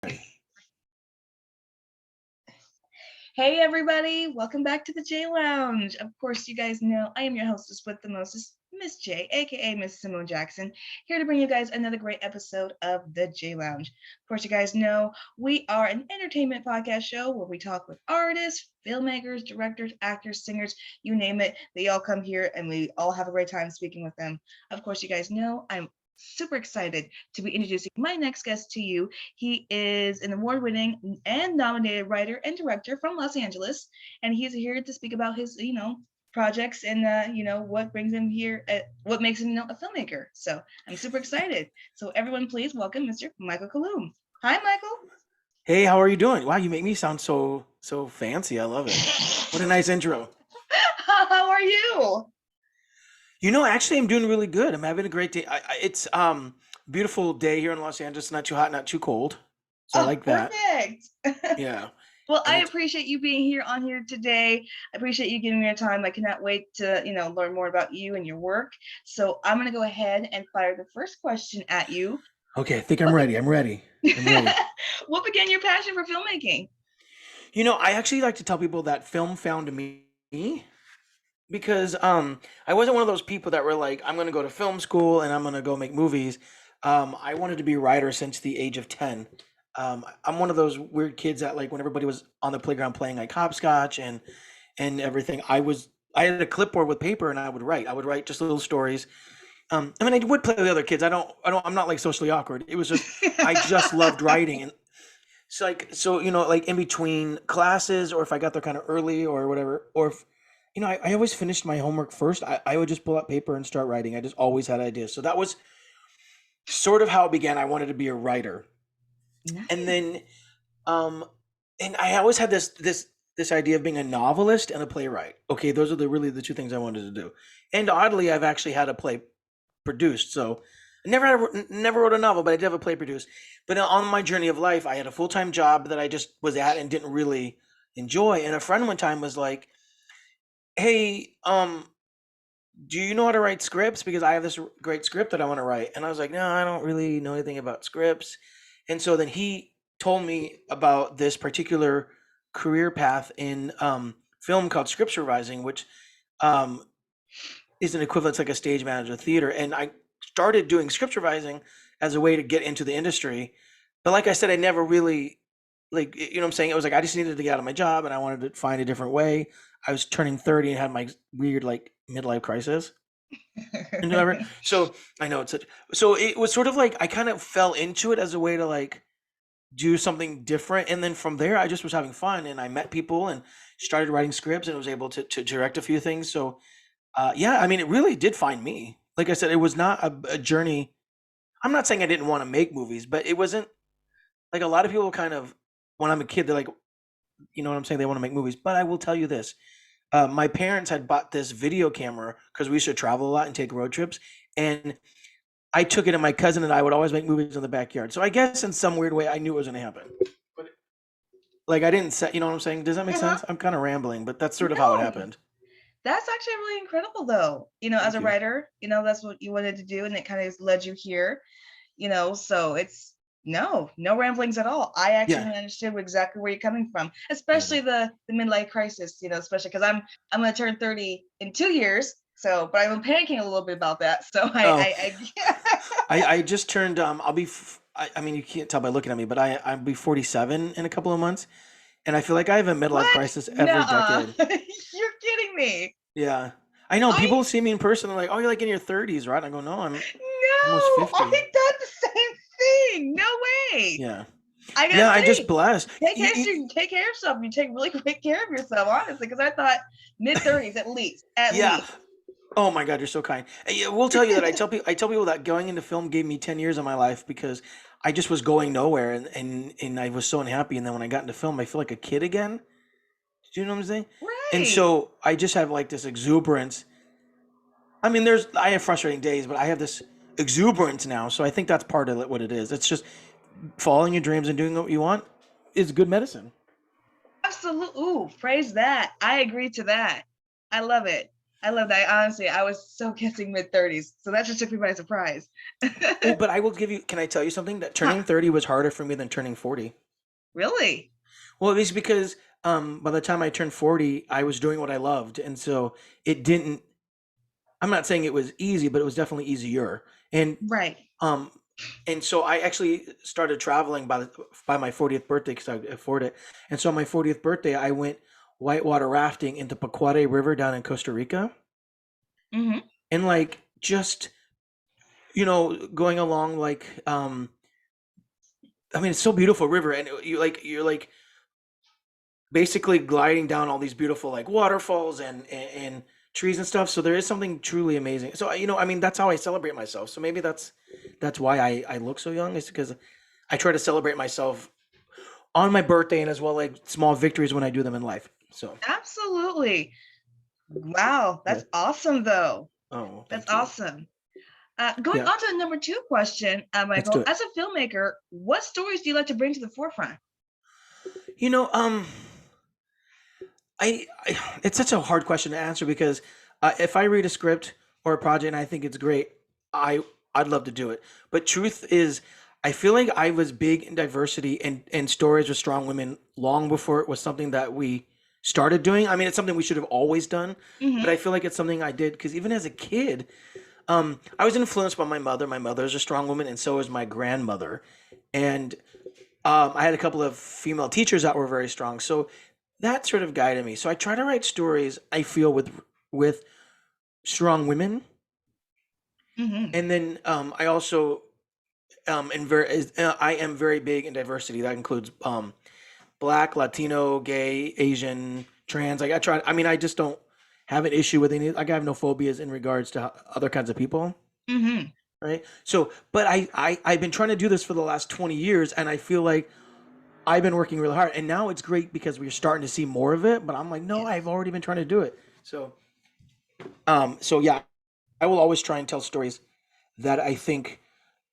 Ready. Hey everybody, welcome back to the J Lounge. Of course, you guys know I am your hostess with the mostest, Miss J, aka Miss Simone Jackson, here to bring you guys another great episode of the J Lounge. Of course, you guys know we are an entertainment podcast show where we talk with artists, filmmakers, directors, actors, singers, you name it. They all come here and we all have a great time speaking with them. Of course, you guys know I'm super excited to be introducing my next guest to you. He is an award winning and nominated writer and director from Los Angeles. And he's here to speak about his, projects and, what brings him here, what makes him, a filmmaker. So I'm super excited. So everyone, please welcome Mr. Michael Coulombe. Hi, Michael. Hey, how are you doing? Wow, you make me sound so fancy. I love it. What a nice intro. How are you? Actually, I'm doing really good. I'm having a great day. It's beautiful day here in Los Angeles. Not too hot, not too cold. So I Oh, like that. perfect. Yeah, Well, and I it's appreciate you being here on here today. I appreciate you giving me your time. I cannot wait to, learn more about you and your work. So I'm going to go ahead and fire the first question at you. okay. I think I'm What, ready. I'm ready. I'm ready. what began your passion for filmmaking? I actually like to tell people that film found me because I wasn't one of those people that were like, I'm gonna go to film school and I'm gonna go make movies. I wanted to be a writer since the age of 10. I'm one of those weird kids that like when everybody was on the playground playing like hopscotch and everything, I had a clipboard with paper and I would write. I would write just little stories. I mean, I would play with other kids. I'm not like socially awkward. It was just I just loved writing, and like in between classes, or if I got there kind of early or whatever, or if I always finished my homework first. I would just pull out paper and start writing. I just always had ideas. So that was sort of how it began. I wanted to be a writer, and Nice. then um, and I always had this idea of being a novelist and a playwright. Okay, those are really the two things I wanted to do. And oddly, I've actually had a play produced. So I never wrote a novel, but I did have a play produced. But on my journey of life, I had a full time job that I just was at and didn't really enjoy. And a friend one time was like, "Hey, do you know how to write scripts? Because I have this great script that I want to write." And I was like, "No, I don't really know anything about scripts." And so then he told me about this particular career path in film called script supervising, which um, is an equivalent to like a stage manager of theater. And I started doing script supervising as a way to get into the industry. But like I said, I never really like what I'm saying? It was like I just needed to get out of my job and I wanted to find a different way. I was turning 30 and had my weird like midlife crisis and whatever. So I know so it was sort of like I kind of fell into it as a way to like do something different. And then from there I just was having fun and I met people and started writing scripts and was able to direct a few things. So yeah, I mean, it really did find me. Like I said, it was not a journey. I'm not saying I didn't want to make movies, but it wasn't like a lot of people kind of, when I'm a kid, they're like, you know what I'm saying? They want to make movies. But I will tell you this. My parents had bought this video camera because we used to travel a lot and take road trips. And I took it and my cousin and I would always make movies in the backyard. So I guess in some weird way, I knew it was going to happen. But like I didn't say, you know what I'm saying? Does that make Uh-huh. sense? I'm kind of rambling, but that's sort of how it No, happened. that's actually really incredible, though. As Thank a you. writer, that's what you wanted to do, and it kind of led you here. So it's no ramblings at all. I actually Yeah. understood exactly where you're coming from, Yeah. especially the midlife crisis. Especially because I'm gonna turn 30 in 2 years. So, but I'm panicking a little bit about that. So Oh, I I just turned I mean you can't tell by looking at me, but I'll be 47 in a couple of months, and I feel like I have a midlife what? crisis every No, decade. you're kidding me. Yeah. I know I people see me in person, they're like, "Oh, you're like in your 30s, right?" I go, "No, I'm almost no, 50." I done the same thing. No way. Yeah. I gotta Yeah, I just say, blessed. take care of yourself. You take really great care of yourself, honestly. Because I thought mid 30s at least, at Yeah. least. Oh my God, you're so kind. Yeah, we'll tell you that I tell people that going into film gave me 10 years of my life because I just was going nowhere and I was so unhappy. And then when I got into film, I feel like a kid again. Do you know what I'm saying? And Right. so I just have like this exuberance. I mean, I have frustrating days, but I have this exuberance now. So I think that's part of what it is. It's just following your dreams and doing what you want is good medicine. Absolutely. Ooh, praise that. I agree to that. I love it. I love that. Honestly, I was so guessing mid-30s, so that just took me by surprise. Oh, but I will give you. Can I tell you something? That Huh? turning 30 was harder for me than turning 40. Really? Well, it was because by the time I turned 40, I was doing what I loved, and so it didn't. I'm not saying it was easy, but it was definitely easier. And Right. um, and so I actually started traveling by my 40th birthday because I could afford it. And so on my 40th birthday, I went whitewater rafting into Pacuare River down in Costa Rica, Mm-hmm. and like just going along like I mean, it's so beautiful river, and you're like basically gliding down all these beautiful like waterfalls and trees and stuff. So there is something truly amazing. So I mean, that's how I celebrate myself. So maybe that's why I look so young, is because I try to celebrate myself on my birthday and as well like small victories when I do them in life. So Absolutely. Wow, yeah. that's awesome, though. Oh, That's thank you. awesome. Going Yeah, on to the number two question, let's do Michael. it. As a filmmaker, what stories do you like to bring to the forefront? You know, I it's such a hard question to answer because if I read a script or a project and I think it's great, I I'd love to do it. But truth is, I feel like I was big in diversity and stories with strong women long before it was something that we started doing. I mean, it's something we should have always done, but Mm-hmm. I feel like it's something I did because even as a kid, I was influenced by my mother. My mother is a strong woman, and so is my grandmother. And I had a couple of female teachers that were very strong. So that sort of guided me. So I try to write stories I feel with strong women, Mm-hmm. and then I also I am very big in diversity. That includes Black, Latino, gay, Asian, trans. Like I try. I mean, I just don't have an issue with any. Like I have no phobias in regards to other kinds of people. Mm-hmm. Right. So, but I've been trying to do this for the last 20 years, and I feel like I've been working really hard, and now it's great because we're starting to see more of it. But I'm like, no, I've Yes. already been trying to do it. So yeah, I will always try and tell stories that I think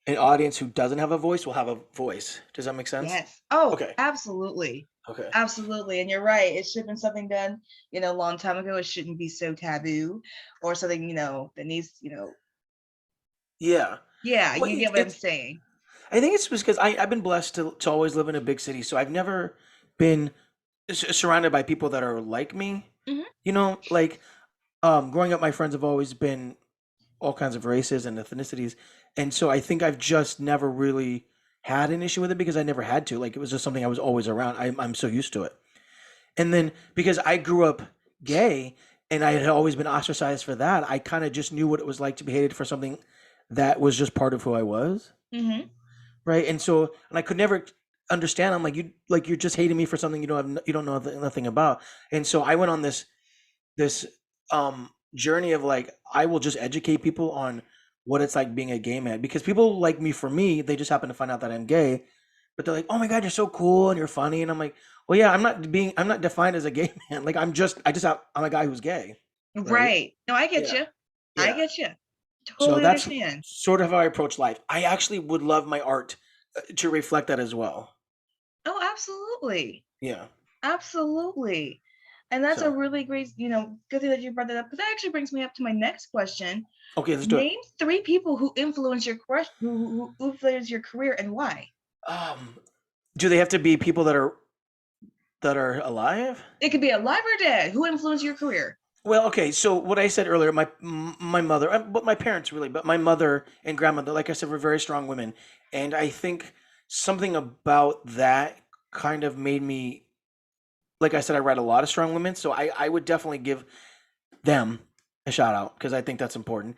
an audience who doesn't have a voice will have a voice. Does that make sense? Yes. Oh, Okay. absolutely. Okay. Absolutely. And you're right. It should have been something done, a long time ago. It shouldn't be so taboo or something, that needs, Yeah. yeah, Well, you get what I'm saying. I think it's because I've been blessed to always live in a big city, so I've never been surrounded by people that are like me. Hmm. Like growing up, my friends have always been all kinds of races and ethnicities. And so I think I've just never really had an issue with it because I never had to. Like it was just something I was always around. I'm so used to it. And then because I grew up gay and I had always been ostracized for that, I kind of just knew what it was like to be hated for something that was just part of who I was. Hmm. Right. And so, and I could never understand. I'm like you're just hating me for something you don't know nothing about. And so I went on this journey of like I will just educate people on what it's like being a gay man because people like me for me, they just happen to find out that I'm gay, but they're like, "Oh my god, you're so cool and you're funny." And I'm like, "Well, yeah, I'm not defined as a gay man. Like I'm a guy who's gay." Right? Right. No, I get Yeah. you. I Yeah. get you. So Totally that's understand. sort of how I approach life. I actually would love my art to reflect that as well. Oh, absolutely. Yeah. Absolutely. And that's a So, really great, good thing that you brought that up because that actually brings me up to my next question. okay, let's do it. Name three people who influence your who influence your career and why. Um do they have to be people that are alive? It could be alive or dead. Who influenced your career? Well, okay. So what I said earlier, my mother, but my parents really, but my mother and grandmother, like I said, were very strong women, and I think something about that kind of made me, like I said, I read a lot of strong women, so I would definitely give them a shout out because I think that's important.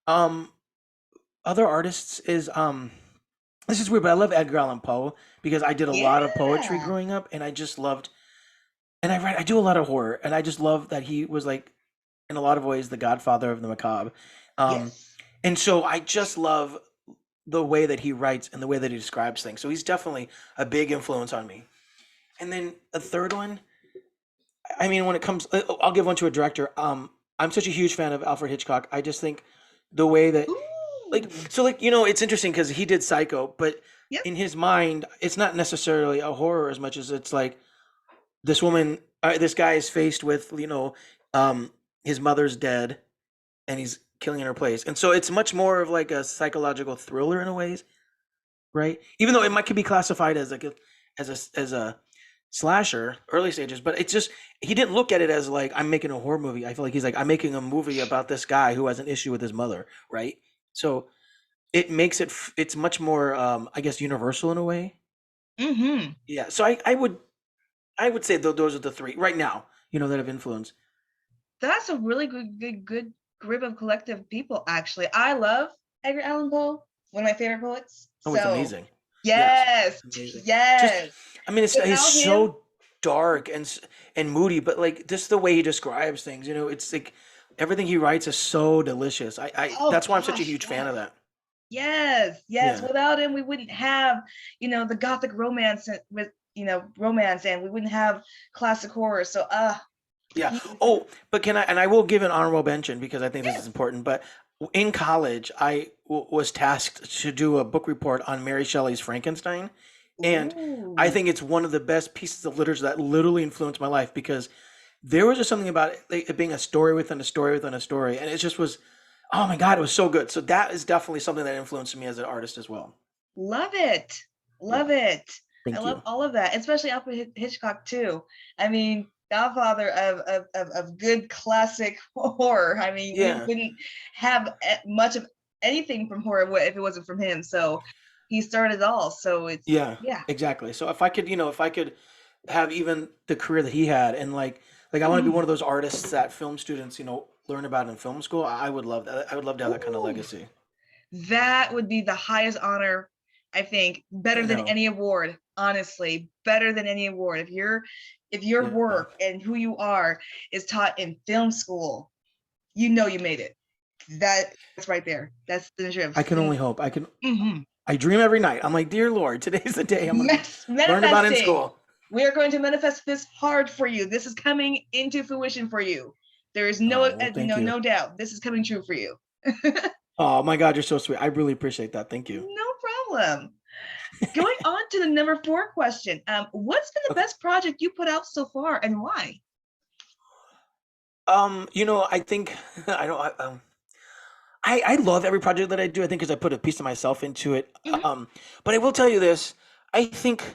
Um, Other artists is this is weird, but I love Edgar Allan Poe because I did a lot of poetry Yeah. growing up, and I just loved, and I do a lot of horror, and I just love that he was like in a lot of ways the godfather of the macabre. Um, Yes. and so I just love the way that he writes and the way that he describes things. So he's definitely a big influence on me. And then a third one, I mean, when it comes, I'll give one to a director. I'm such a huge fan of Alfred Hitchcock. I just think the way that, like, Ooh. so like, it's interesting because he did Psycho, but Yep. in his mind, it's not necessarily a horror as much as it's like this woman, this guy is faced with, um, his mother's dead and he's killing in her place. And so it's much more of like a psychological thriller in a ways, right? Even though it might could be classified as like a slasher early stages, but it's just he didn't look at it as like I'm making a horror movie. I feel like he's like I'm making a movie about this guy who has an issue with his mother, right? So it makes it's much more I guess universal in a way. Mm-hmm. Yeah. So I would say those are the three right now, that have influence. That's a really good group of collective people, actually. I love Edgar Allan Poe, one of my favorite poets. Oh, it's So, amazing. Yes, yes, amazing. Just, yes. I mean, it's Without him, so dark and moody, but like just the way he describes things, it's like everything he writes is so delicious. I oh that's why I'm such a gosh, huge fan of yes. that. Yes, yes. Yeah, Without him, we wouldn't have, the gothic romance with, romance, and we wouldn't have classic horror. So, yeah. he is, Oh, but I will give an honorable mention because I think this is yes. important. But in college, I was tasked to do a book report on Mary Shelley's Frankenstein, and I Ooh, think it's one of the best pieces of literature that literally influenced my life because there was just something about it, like, it being a story within a story within a story, and it just was, oh my god, it was so good. So that is definitely something that influenced me as an artist as well. love it. Yeah, Love it. I thank love you. all of that, especially Alfred Hitchcock too. I mean, godfather of good classic horror. I mean, we Yeah, wouldn't have much of anything from horror if it wasn't from him. So he started it all. So it's, yeah, yeah. exactly. So if I could have even the career that he had, and like I want to be one Mhm. of those artists that film students learn about in film school. I would love that. I would love to have that kind of Ooh, legacy. that would be the highest honor, I think, I better than know. any award, honestly, better than any award. If your Yeah, work and who you are is taught in film school, you made it. That's right there. That's the measure of I can only success. hope. Mhm. I dream every night. I'm like, dear Lord, today's the day I'm gonna be learned about in Manifesting. school. We are going to manifest this hard for you. This is coming into fruition for you. There is Oh well, thank you. no doubt. This is coming true for you. Oh my God, you're so sweet. I really appreciate that. Thank you. No problem. Going on to the number 4 question. What's been the Okay. best project you put out so far and why? I think I don't. I love every project that I do. I think because I put a piece of myself into it. Hmm. But I will tell you this. I think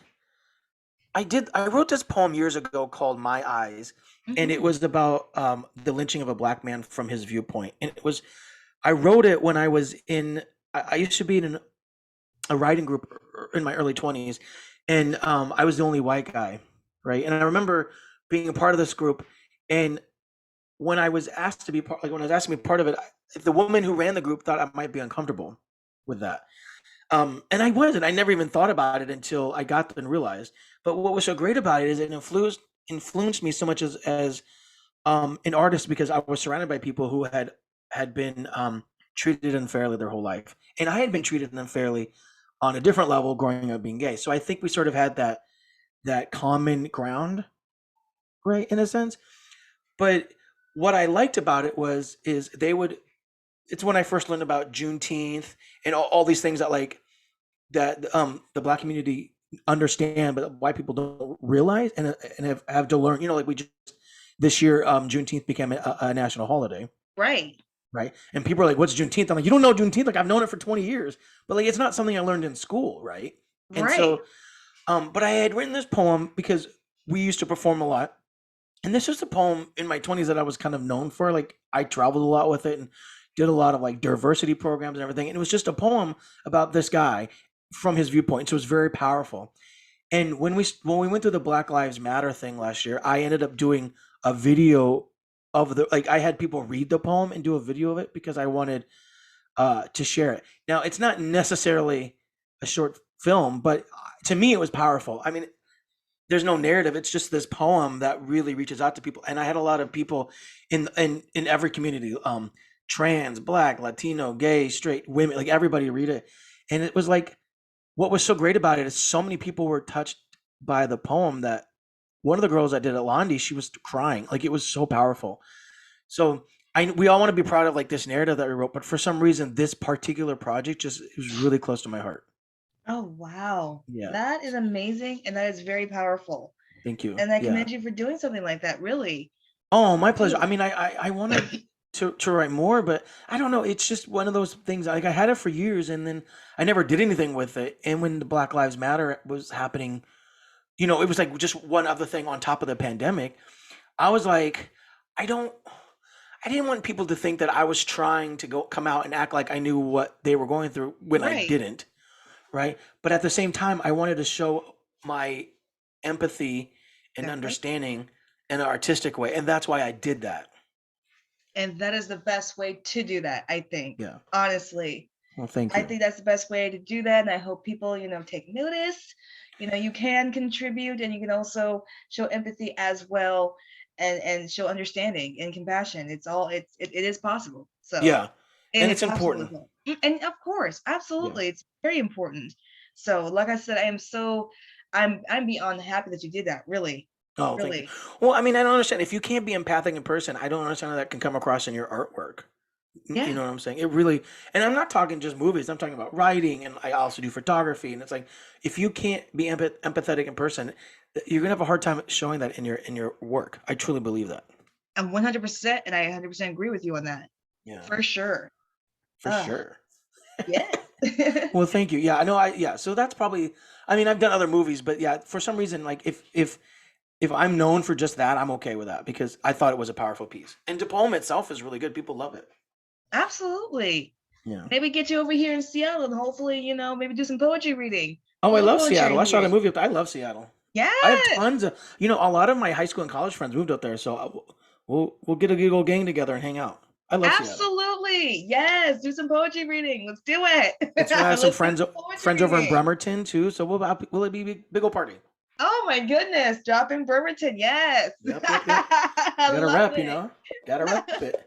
I wrote this poem years ago called My Eyes, and it Hmm. was about the lynching of a black man from his viewpoint. And I wrote it when I was I used to be in a writing group in my early 20s, and I was the only white guy, right? And I remember being a part of this group, and when I was asked to be part, like when I was asked to be part of it, the woman who ran the group thought I might be uncomfortable with that. And I wasn't. I never even thought about it until I got there and realized. But what was so great about it is it influenced me so much as an artist because I was surrounded by people who had been treated unfairly their whole life, and I had been treated unfairly on a different level growing up being gay. So I think we sort of had that common ground, right, in a sense. But what I liked about it is they would. It's when I first learned about Juneteenth and all these things that the black community understand, but white people don't realize and have to learn. Like we just this year, Juneteenth became a national holiday, Right. right? And people are like, "What's Juneteenth?" I'm like, "You don't know Juneteenth? Like I've known it for 20 years, but like it's not something I learned in school, right?" And Right. so, but I had written this poem because we used to perform a lot, and this is a poem in my 20s that I was kind of known for. Like I traveled a lot with it and did a lot of like diversity programs and everything. And it was just a poem about this guy from his viewpoint. So it was very powerful. And when we went through the Black Lives Matter thing last year, I ended up doing a video of the like I had people read the poem and do a video of it because I wanted to share it. Now it's not necessarily a short film, but to me it was powerful. I mean, there's no narrative. It's just this poem that really reaches out to people. And I had a lot of people in every community, trans, black, Latino, gay, straight, women, like everybody read it. And it was like what was so great about it is so many people were touched by the poem that one of the girls that did it, Londi, she was crying. Like it was so powerful. So we all want to be proud of like this narrative that we wrote, but for some reason, this particular project just it was really close to my heart. Oh, wow. Yeah. That is amazing and that is very powerful. Thank you. And I Yeah. commend you for doing something like that, really. Oh, my pleasure. I Ooh, mean, I wanted to write more, but I don't know. It's just one of those things. Like I had it for years, and then I never did anything with it. And when the Black Lives Matter was happening, it was like just one other thing on top of the pandemic. I was like, I don't. I didn't want people to think that I was trying to come out and act like I knew what they were going through when I right. didn't, right? But at the same time, I wanted to show my empathy and Exactly. understanding in an artistic way, and that's why I did that. And that is the best way to do that, I think. Yeah. Honestly, Well, thank I you. think that's the best way to do that. And I hope people, take notice. You can contribute and you can also show empathy as well and show understanding and compassion. It is possible. So, Yeah, and and it's it's absolutely important. cool. And of course, Yeah. absolutely. It's very important. So, like I said, I'm beyond happy that you did that. Really. Oh, thank you. Really. Well, I mean, I don't understand. If you can't be empathic in person, I don't understand how that can come across in your artwork. You Yeah. know what I'm saying? It really, and I'm not talking just movies. I'm talking about writing, and I also do photography. And it's like, if you can't be empathetic in person, you're gonna have a hard time showing that in your work. I truly believe that. I'm 100% and I 100% agree with you on that. Yeah, For sure. for Uh, sure. yes. Well, thank you. Yeah, I know. Yeah. So that's probably. I mean, I've done other movies, but yeah, for some reason, like if I'm known for just that, I'm okay with that because I thought it was a powerful piece. And the poem itself is really good. People love it. Absolutely. Yeah. Maybe get you over here in Seattle and hopefully, maybe do some poetry reading. Oh, We I love love poetry Seattle. in I saw here. the movie. I love Seattle. I have Yes. tons of, a lot of my high school and college friends moved up there, so we'll get a good old gang together and hang out. I love Seattle. Absolutely. Yes. Do some poetry reading. Let's do it. It's gonna have some Let's do some poetry friends over in reading. Bremerton too, so will it be big old party? Oh my goodness. Drop in Bremerton. Yes. Yep, yep, yep. I Got to love rep, it. got to rep it.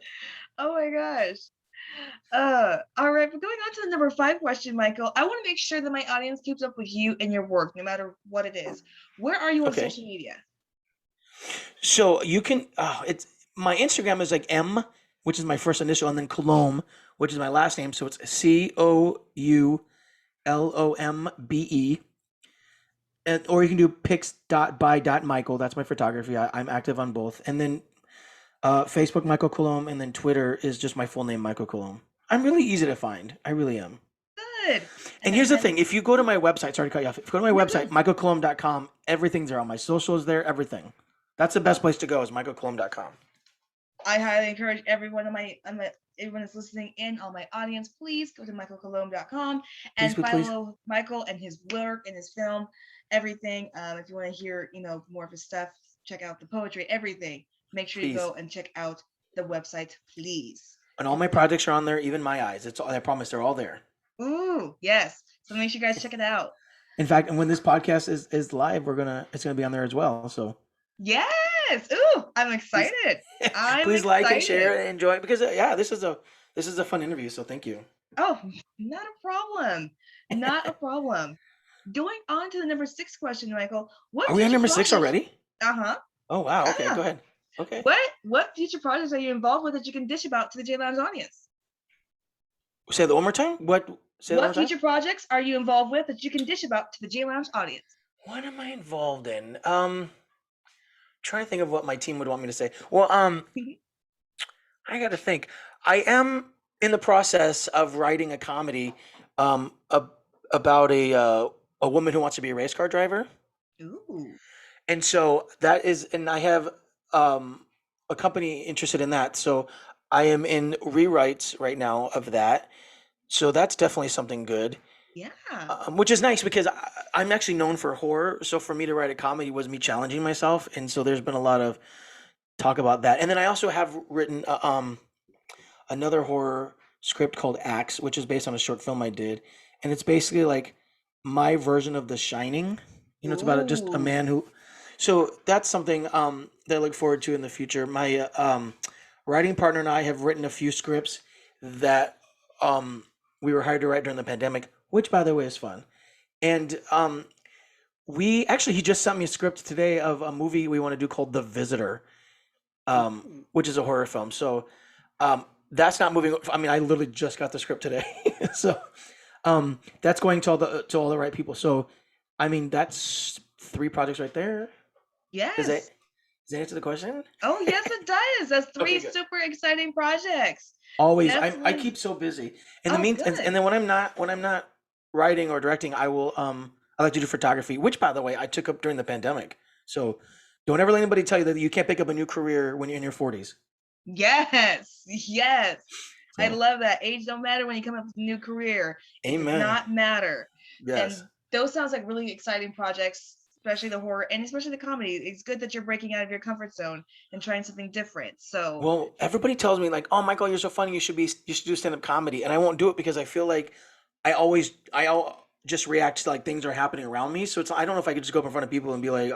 Oh my gosh. All right, but going on to the number 5 question, Michael, I want to make sure that my audience keeps up with you and your work, no matter what it is. Where are you on Okay. social media? So you can, it's my Instagram is like which is my first initial, and then Coulombe, which is my last name. So it's Coulombe, or you can do pics.by.michael. That's my photography. I'm active on both, and then Facebook Michael Coulombe, and then Twitter is just my full name Michael Coulombe. I'm really easy to find. I really am. Good. And And here's the and thing: if you go to my website, sorry to cut you off. If you go to my no, website, no. michaelcoulombe.com, everything's there. All my socials there, everything. That's the best place to go is michaelcoulombe.com. I highly encourage everyone that's listening in, all my audience, please go to michaelcolombe.com Please, and please, please. follow Michael and his work and his film, everything. If you want to hear, more of his stuff, check out the poetry, everything. Make sure you Please. go and check out the website, please. And all my projects are on there, even my eyes. It's all, I promise they're all there. Ooh, yes. So make sure you guys check it out. In fact, and when this podcast is live, it's gonna be on there as well. So Yes. Ooh, I'm please, excited. I'm please like and excited. share and enjoy because yeah, this is a fun interview. So thank you. Oh, not a problem. Not a problem. Going on to the number 6 question, Michael. What Are we on future number six projects? already? Uh-huh. Oh wow. Okay, Yeah. go ahead. Okay. What future projects are you involved with that you can dish about to the J Lounge audience? Say that one more time. What? Say that one What more time. future projects are you involved with that you can dish about to the J Lounge audience? What am I involved in? Trying to think of what my team would want me to say. Well, I got to think. I am in the process of writing a comedy, about a woman who wants to be a race car driver, Ooh. and so that is, and I have a company interested in that. So I am in rewrites right now of that. So that's definitely something good. Yeah. Which is nice because I'm actually known for horror. So for me to write a comedy was me challenging myself, and so there's been a lot of talk about that. And then I also have written another horror script called Axe, which is based on a short film I did, and it's basically like my version of The Shining. It's about just a Ooh. man who. So that's something that I look forward to in the future. My writing partner and I have written a few scripts that we were hired to write during the pandemic, which by the way is fun. And we actually he just sent me a script today of a movie we want to do called The Visitor, Ooh. which is a horror film. So that's not moving. I mean, I literally just got the script today, so that's going to all the right people. So I mean, that's 3 projects right there. Is Yes. it? Does that answer the question? Oh, yes, it does. That's Okay, three good. super exciting projects. Always, Yes, I one. keep so busy. In the Oh, meantime, and good. then when I'm not writing or directing, I like to do photography, which by the way I took up during the pandemic. So don't ever let anybody tell you that you can't pick up a new career when you're in your 40s. Yes, yes. I So love that. Age don't matter when you come up with a new career. It does amen. not matter. Yes. And those sounds like really exciting projects, especially the horror and especially the comedy. It's good that you're breaking out of your comfort zone and trying something different. So, Well, everybody tells me like, "Oh, Michael, you're so funny. You should do stand-up comedy." And I won't do it because I feel like just react to like things are happening around me. So it's I don't know if I could just go up in front of people and be like,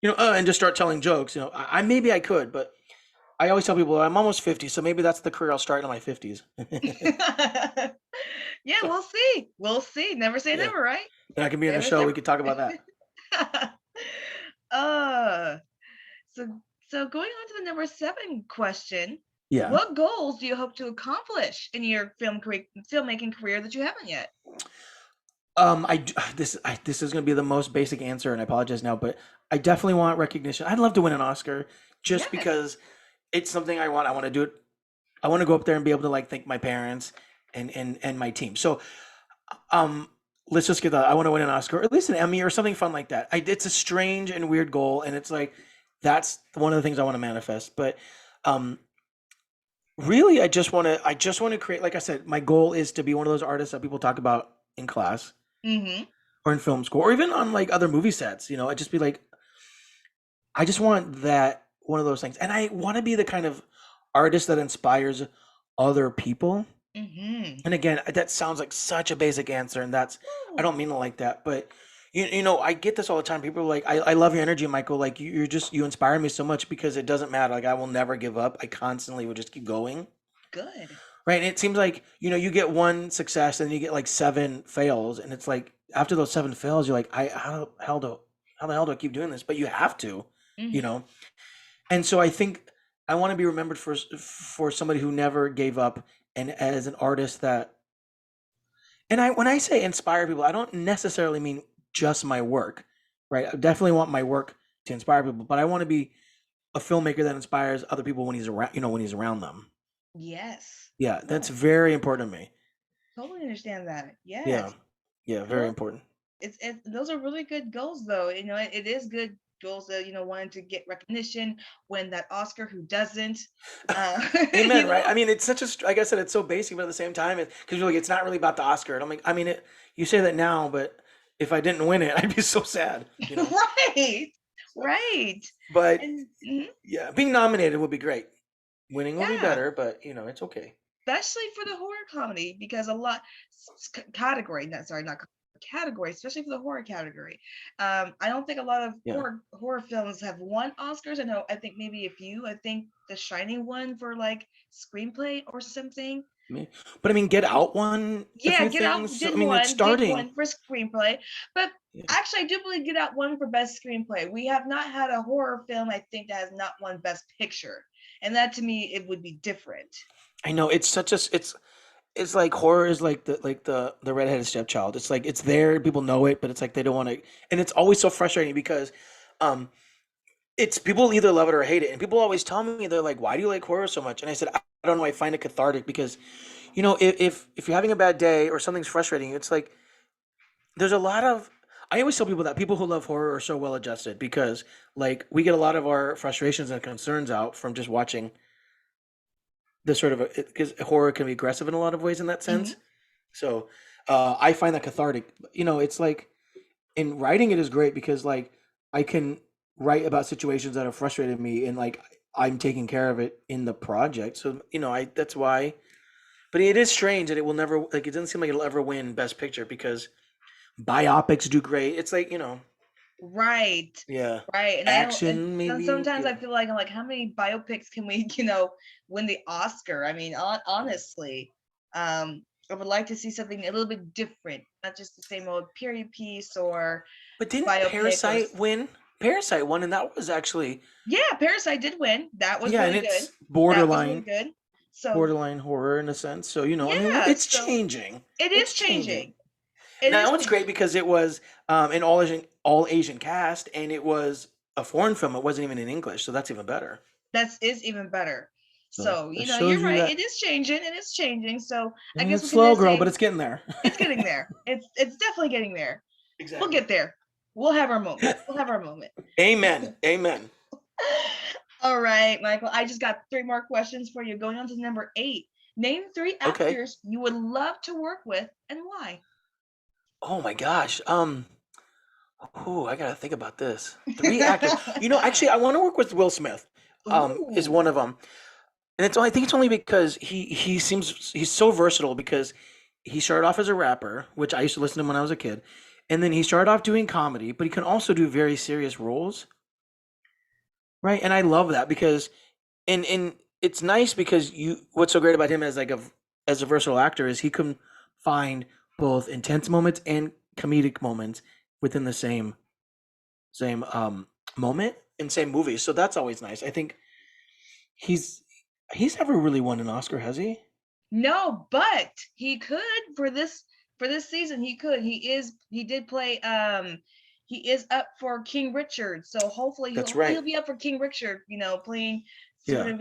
and just start telling jokes. I maybe I could, but I always tell people I'm almost 50, so maybe that's the career I'll start in my 50s. yeah, So, we'll see. We'll see. Never say yeah, never, right? and I can be in a Never show. say. We could talk about that. uh, so so going on to the number 7 question. Yeah. What goals do you hope to accomplish in your filmmaking career that you haven't yet? This is going to be the most basic answer, and I apologize now, but I definitely want recognition. I'd love to win an Oscar, just Yes. because it's something I want. I want to do it. I want to go up there and be able to like thank my parents and my team. So um, let's just get that. I want to win an Oscar, or at least an Emmy, or something fun like that. It's a strange and weird goal, and it's like that's one of the things I want to manifest. But um, really, I just want to create. Like I said, my goal is to be one of those artists that people talk about in class Mm-hmm. or in film school or even on like other movie sets. I just be like, I just want that one of those things, and I want to be the kind of artist that inspires other people. Mm-hmm. And again, that sounds like such a basic answer, and I don't Ooh, mean it like that, but I get this all the time. People are like, I love your energy, Michael. Like you inspire me so much because it doesn't matter. Like I will never give up. I constantly will just keep going. good. Right. And it seems like, you get one success and you get like seven fails. And it's like after those seven fails, you're like, how the hell do I keep doing this? But you have to, you Mm-hmm. know? And so I think I want to be remembered for somebody who never gave up and as an artist that, and when I say inspire people, I don't necessarily mean just my work, right? I definitely want my work to inspire people, but I want to be a filmmaker that inspires other people when he's around, when he's around them. Yes. Yeah, that's No, very important to me. totally understand that. Yeah. Yes. Yeah, Well, very important. those are really good goals, though. It is good goals that wanting to get recognition, win that Oscar. Who doesn't? Uh, you Amen, right? know, I mean, it's such a like I said, it's so basic, but at the same time, because you're like, it's not really about the Oscar. And I'm like, I mean, you say that now, but if I didn't win it, I'd be so sad. right, So, right, but and yeah, being nominated would be great. Winning would be yeah, better, but it's okay. especially for the horror comedy because a lot category. Not sorry, not category, especially for the horror category. I don't think a lot of Yeah. horror films have won Oscars. I know. I think maybe a few. I think The Shining won for like screenplay or something. But I mean, Get Out won a Yeah, few Get Out things. So I mean, it's did starting. one for screenplay, but Yeah. actually, I do believe Get Out won for best screenplay. We have not had a horror film, I think, that has not won best picture, and that to me it would be different. I know it's such a it's like horror is like the redheaded stepchild. It's like it's there, people know it, but it's like they don't want to, and it's always so frustrating because um it's people either love it or hate it, and people always tell me they're like, "Why do you like horror so much?" And I said, "I don't know. I find it cathartic because if you're having a bad day or something's frustrating, it's like there's a lot of I always tell people that people who love horror are so well adjusted because like we get a lot of our frustrations and concerns out from just watching this sort of because horror can be aggressive in a lot of ways in that Hmm. sense. So I find that cathartic. It's like in writing it is great because like I can write about situations that have frustrated me and like I'm taking care of it in the project. So I that's why. But it is strange that it will never like it doesn't seem like it'll ever win Best Picture because biopics do great. It's like Right, yeah, right, and I don't. And action maybe sometimes I yeah. feel like I'm like, how many biopics can we, win the Oscar? I mean, honestly, I would like to see something a little bit different, not just the same old period piece or But didn't biopic or Parasite win? Parasite won, and that was actually yeah, Parasite did win. That was yeah, and really good. it's That was really good. So borderline horror in a sense. So I mean, yeah, it's so changing. it It's is changing. changing. It is Now it's great changing. because it was an all Asian cast, and it was a foreign film. It wasn't even in English, so that's even better. That is even better. So So, it you're shows you right. that It is changing. It is changing. So I guess it's we can slow, just girl, but say it's getting there. it's getting there. It's definitely getting there. We'll Exactly. get there. We'll have our moment. We'll have our moment. Amen. Amen. All right, Michael. I just got three more questions for you. Going on to number 8. Name 3 Okay. actors you would love to work with and why. Oh my gosh. Oh, I gotta think about this. 3 actors. Actually, I want to work with Will Smith. Is Ooh. one of them, and I think it's only because he seems he's so versatile because he started off as a rapper, which I used to listen to him when I was a kid, and then he started off doing comedy, but he can also do very serious roles, right? And I love that because and it's nice because what's so great about him as as a versatile actor is he can find both intense moments and comedic moments within the same moment and same movie. So that's always nice. I think he's he's never really won an Oscar, has he? No, but he could for this season. He could. He did play. He is up for King Richard. So That's hopefully he'll right. be up for King Richard. Playing Yeah,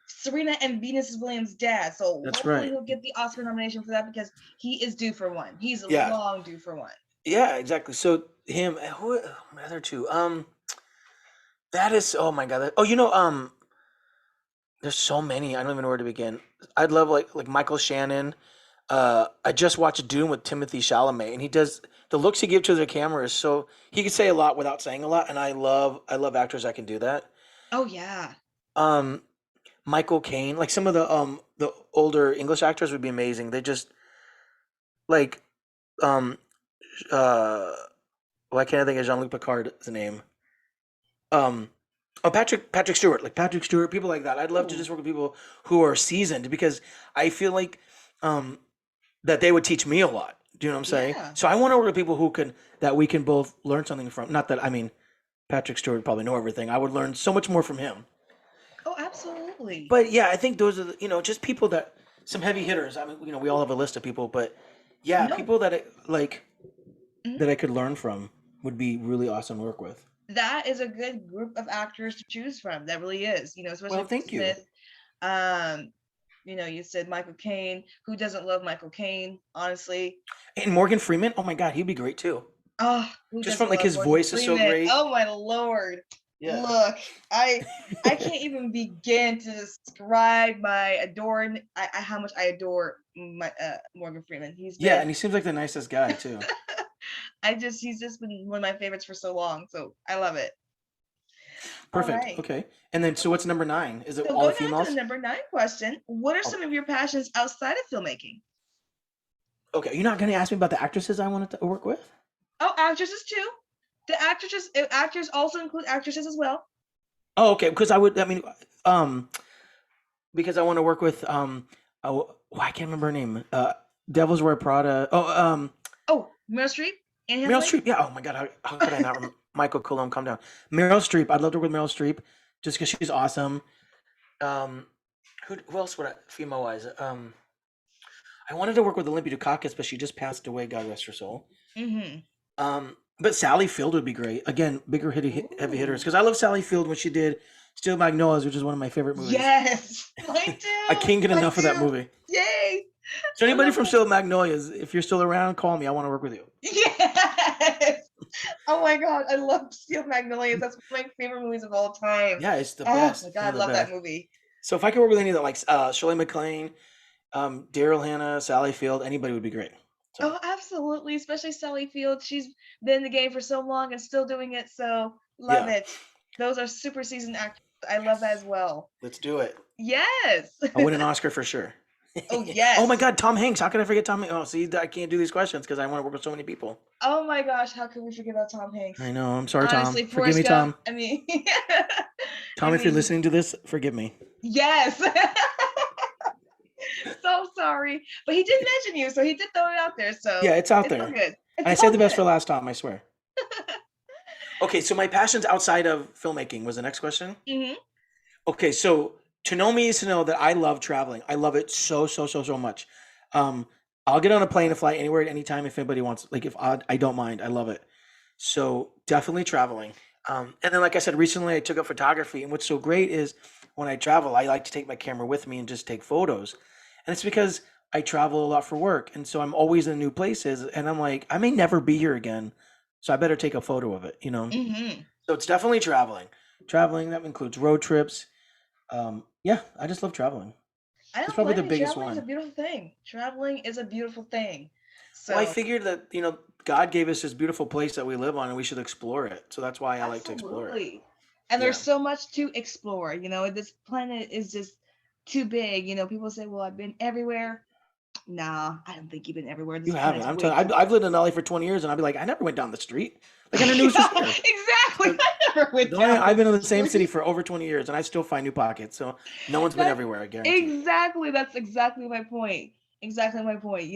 Serena and Venus Williams' dad. So that's hopefully right. he'll get the Oscar nomination for that because he is due for one. He's Yeah, long due for one. yeah, exactly. So him, who, my other two, that is, oh my god. There's so many. I don't even know where to begin. I'd love like Michael Shannon. I just watched Dune with Timothy Chalamet, and he does the looks he gives to the camera is so he can say a lot without saying a lot, and I love actors that can do that. Oh yeah. Um, Michael Caine, like some of the older English actors would be amazing. They just like um uh why can't I think of Jean Luc Picard's name? Um, oh Patrick Stewart, like Patrick Stewart, people like that. I'd love to Ooh. just work with people who are seasoned because I feel like um that they would teach me a lot. Do you know what I'm saying? Yeah. So I want to work with people who can that we can both learn something from. Not that I mean Patrick Stewart would probably know everything. I would learn so much more from him. Oh, absolutely. But yeah, I think those are just people that some heavy hitters. I mean, we all have a list of people, but yeah, No. people that like Mhm. that I could learn from would be really awesome to work with. That is a good group of actors to choose from. That really is. Especially Well, Will thank you. Smith. Um, you said Michael Caine. Who doesn't love Michael Caine? Honestly. And Morgan Freeman, oh my god, he'd be great too. Oh, who Just doesn't from like love his Morgan voice is so Freeman? great. Oh my lord. Yeah. Look, I can't even begin to describe my how much I adore my Morgan Freeman. Yeah, and he seems like the nicest guy too. He's just been one of my favorites for so long. So I love it. All Perfect. right. Okay. And then so what's number 9? Is it So all going on to the females? number 9 question, what are Oh, some of your passions outside of filmmaking? okay. You're not going to ask me about the actresses I wanted to work with? Oh, actresses too. The actors also include actresses as well. Oh, okay. Because I mean, um, because I want to work with I can't remember her name. Devil's Wear Prada. Oh, Meryl Streep, Anne Meryl Hathaway. Streep. Yeah. Oh my God. How could I not remember? Michael Coulombe, calm down. Meryl Streep. I'd love to work with Meryl Streep, just because she's awesome. Um, who else would female wise? I wanted to work with Olympia Dukakis, but she just passed away. God rest her soul. Mm-hmm. But Sally Field would be great. Again, bigger heavy hitters Ooh. because I love Sally Field when she did Steel Magnolias, which is one of my favorite movies. Yes, mine I too. can't get Mine enough of that too. movie. Yay! So I anybody love from that. Steel Magnolias, if you're still around, call me. I want to work with you. Yes. Oh my god, I love Steel Magnolias. That's one of my favorite movies of all time. Yeah, it's the Oh my best. god, One I of the love that best. movie. So if I could work with any of that, like Shirley MacLaine, Daryl Hannah, Sally Field, anybody would be great. So Oh, absolutely. Especially Sally Field. She's been in the game for so long and still doing it. So love yeah, it. Those are super seasoned actors. I love that as well. let's do it. Yes. I'll win an Oscar for sure. Oh Oh my yes. God, Tom Hanks. How could I forget Tom Hanks? Oh, see, I can't do these questions because I want to work with so many people. Oh my gosh, how could we forget about Tom I Hanks? know. I'm sorry, Tom. Honestly, Forgive Forrest me, Gump. Tom. I mean, I Tom, if you're mean, listening to this, forgive me. yes. So sorry, but he did mention you, so he did throw it out there. Yeah, So it's out it's there. all good. And I It's saved all the best for good. last, Tom, I swear. Okay, so my passions outside of filmmaking was the next question. Hmm. Okay, so to know me is to know that I love traveling. I love it so, so, so, so much. Um, I'll get on a plane and fly anywhere at any time if anybody wants. Like if I don't mind. I love it. So definitely traveling. And then, like I said, recently I took up photography, and what's so great is when I travel, I like to take my camera with me and just take photos. And it's because I travel a lot for work, and so I'm always in new places, and I'm like, I may never be here again, so I better take a photo of it, you know? Hmm. So it's definitely traveling. Traveling, that includes road trips. Yeah, I just love traveling. I It's don't probably blame the you. biggest Traveling is a one. beautiful thing. Traveling is a beautiful thing. Well, I So, figured that, God gave us this beautiful place that we live on and we should explore it. So that's why I like to explore it. absolutely. And Yeah. there's so much to explore. This planet is just too big. People say, well, I've been everywhere. Nah, I don't think you've been everywhere. You This haven't. planet's I'm way telling too I've lived in LA for 20 years and I'd be like, I never went down the street. Like I never knew it was just here. exactly. So, I never went don't down I, I've the been in the same city street. for over 20 years and I still find new pockets. So no one's been That's everywhere, I guarantee. exactly that's exactly my point. Exactly my point.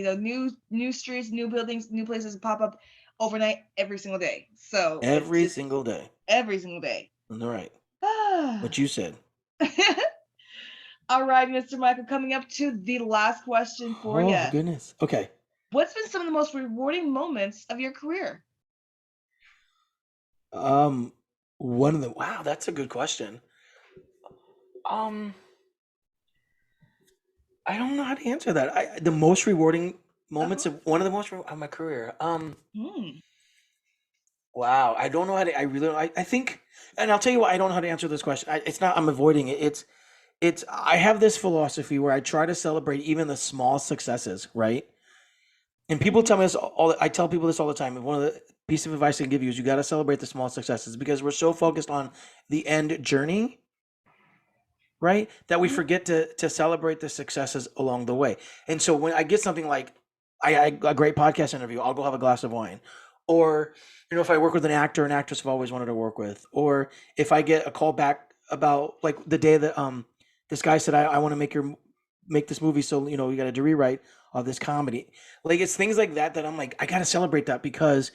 New streets, new buildings, new places pop up overnight every single day. So it's Every just single day. every single day. All right. What you said. All right, Mr. Michael, coming up to the last question for Oh, you. goodness. Okay. What's been some of the most rewarding moments of your career? Um, One of the, wow, that's a good question. Um, I don't know how to answer that. The most rewarding moments Uh-huh. of one of the most of my career. Hmm. Wow, I don't know how to. I really, I think, and I'll tell you why I don't know how to answer this question. It's not. I'm avoiding it. It's. I have this philosophy where I try to celebrate even the small successes, right? And people Hmm. tell me this all. I tell people this all the time. And one of the piece of advice I can give you is you got to celebrate the small successes because we're so focused on the end journey, right? That we Hmm. forget to celebrate the successes along the way. And so when I get something like I a great podcast interview, I'll go have a glass of wine. Or, if I work with an actor, an actress I've always wanted to work with, or if I get a call back about like the day that this guy said I want to make this movie, so you got to rewrite this comedy. Like it's things like that that I'm like I got to celebrate that because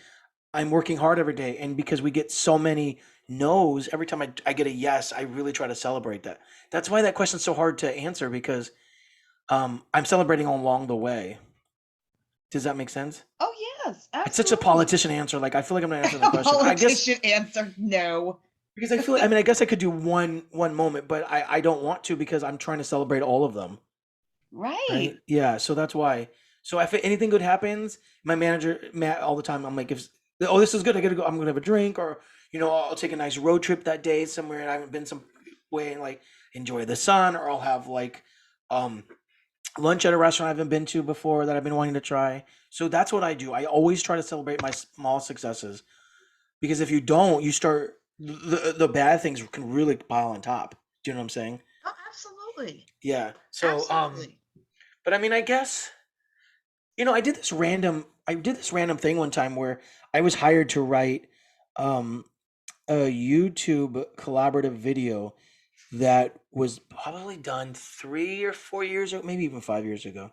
I'm working hard every day, and because we get so many no's every time I get a yes, I really try to celebrate that. That's why that question's so hard to answer because I'm celebrating along the way. Does that make sense? Oh yes, It's such a absolutely. politician answer. Like I feel like I'm not answering the A question. I guess politician answer no. because I feel. I mean, I guess I could do one moment, but I don't want to because I'm trying to celebrate all of them. Right. Right? Yeah. So that's why. So if anything good happens, my manager Matt all the time. I'm like, if oh this is good, I gotta go. I'm gonna have a drink, or I'll take a nice road trip that day somewhere, and I haven't been some way and like enjoy the sun, or I'll have like um lunch at a restaurant I haven't been to before that I've been wanting to try. So that's what I do. I always try to celebrate my small successes because if you don't, you start the bad things can really pile on top. Do you know what I'm saying? Oh, absolutely. Yeah. So Absolutely. but I mean, I guess I did this random thing one time where I was hired to write um a YouTube collaborative video that was probably done 3 or 4 years ago, maybe even 5 years ago.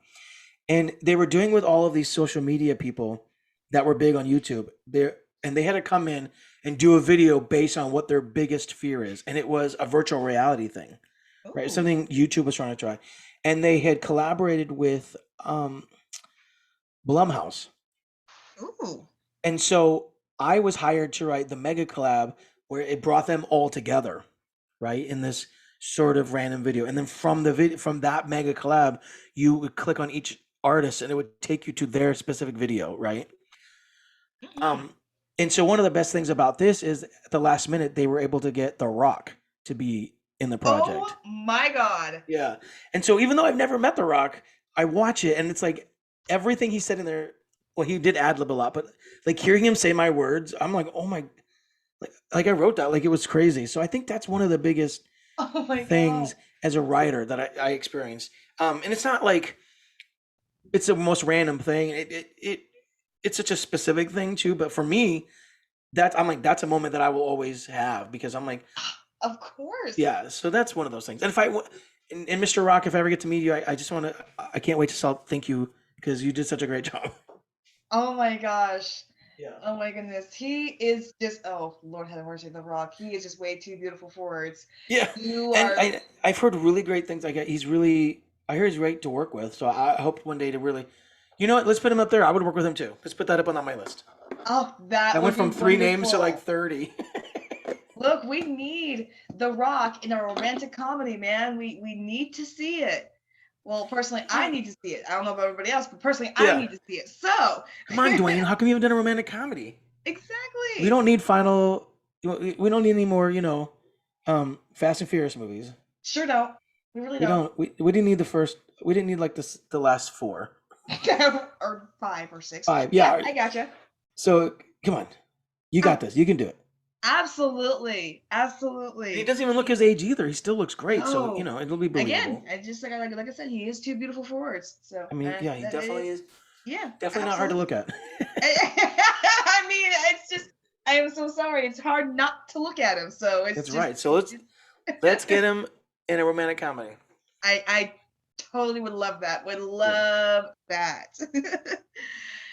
And they were doing with all of these social media people that were big on YouTube. And they had to come in and do a video based on what their biggest fear is. And it was a virtual reality thing, right? Ooh. Something YouTube was trying to try. And they had collaborated with Blumhouse. Ooh. And so I was hired to write the mega collab where it brought them all together, right? In this sort of random video. And then from that mega collab, you would click on each artist and it would take you to their specific video, right? Hmm. Um and so one of the best things about this is at the last minute they were able to get The Rock to be in the Oh project. my God. Yeah. And so even though I've never met The Rock, I watch it and it's like everything he said in there, well, he did ad lib a lot, but like hearing him say my words, I'm like, oh my, like I wrote that, like it was crazy. So I think that's one of the biggest Oh my God. things as a writer that I experienced. And it's not like it's the most random thing. It's such a specific thing too. But for me, I'm like, that's a moment that I will always have because I'm like, Of course. yeah. So that's one of those things. And and Mr. Rock, if I ever get to meet you, I just want to, I can't wait to thank you because you did such a great job. Oh my gosh. Yeah. Oh my goodness. He is just, oh, Lord have mercy, The Rock. He is just way too beautiful for words. Yeah, You and are, I've heard really great things. Like I hear he's great to work with. So I hope one day to really, you know what? Let's put him up there. I would work with him too. Let's put that up on my list. oh, that I went would be from 3 names to like wonderful. 30. Look, we need The Rock in a romantic comedy, man. We need to see it. Well, personally, I need to see it. I don't know about everybody else, but personally, I Yeah. need to see it. So, Come on, Dwayne. How come you haven't done a romantic comedy? We exactly. don't need final. We don't need any more. Fast and Furious movies. Sure don't. We really We don't. don't. We didn't need the first. We didn't need like this the last four, Or 5 or 6. five. Yeah, Yeah. I gotcha. So come on, you got this. You can do it. Absolutely. And he Absolutely. doesn't even look his age either. He still looks great. So No. it'll be Again, believable. I just like I said, he is too beautiful for words. So I mean, yeah, he that definitely is, is. yeah, Definitely not hard to absolutely. look at. I mean, it's just I am so sorry. It's hard not to look at him. So it's That's just right. So let's get him in a romantic comedy. I totally would love that. Would Yeah. love that.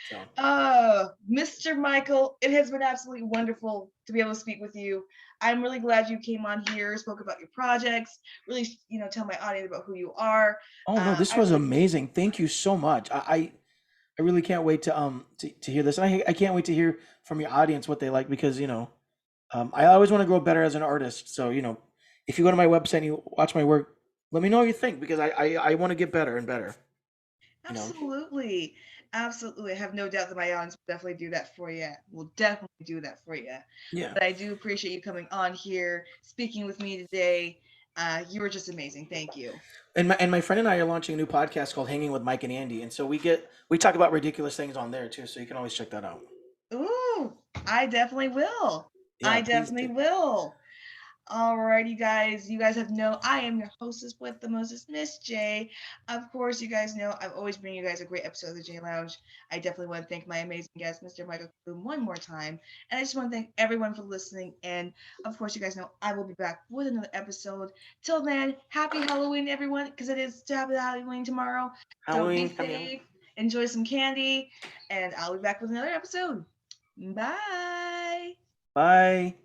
So Oh, Mr. Michael, it has been absolutely wonderful to be able to speak with you. I'm really glad you came on here, spoke about your projects, really, tell my audience about who you are. oh no, this I was really, amazing. Thank you so much. I really can't wait to hear this. And I can't wait to hear from your audience what they like because I always want to grow better as an artist. So if you go to my website and you watch my work, let me know what you think because I want to get better and better. You know. absolutely, absolutely. I have no doubt that my audience will definitely do that for you. Will definitely do that for you. Yeah. But I do appreciate you coming on here, speaking with me today. You were just amazing. Thank you. And my friend and I are launching a new podcast called Hanging with Mike and Andy, and so we talk about ridiculous things on there too. So you can always check that out. Ooh, I definitely will. Yeah, I please definitely do. will. Alrighty, guys. You guys have know I am your hostess with the Moses, Miss J. Of course, you guys know I'm always bringing you guys a great episode of the J Lounge. I definitely want to thank my amazing guest, Mr. Michael Coulombe, one more time. And I just want to thank everyone for listening. And of course, you guys know I will be back with another episode. Till then, happy Halloween, everyone, because it is happy Halloween tomorrow. So be Halloween, happy Halloween. safe, enjoy some candy, and I'll be back with another episode. Bye. Bye.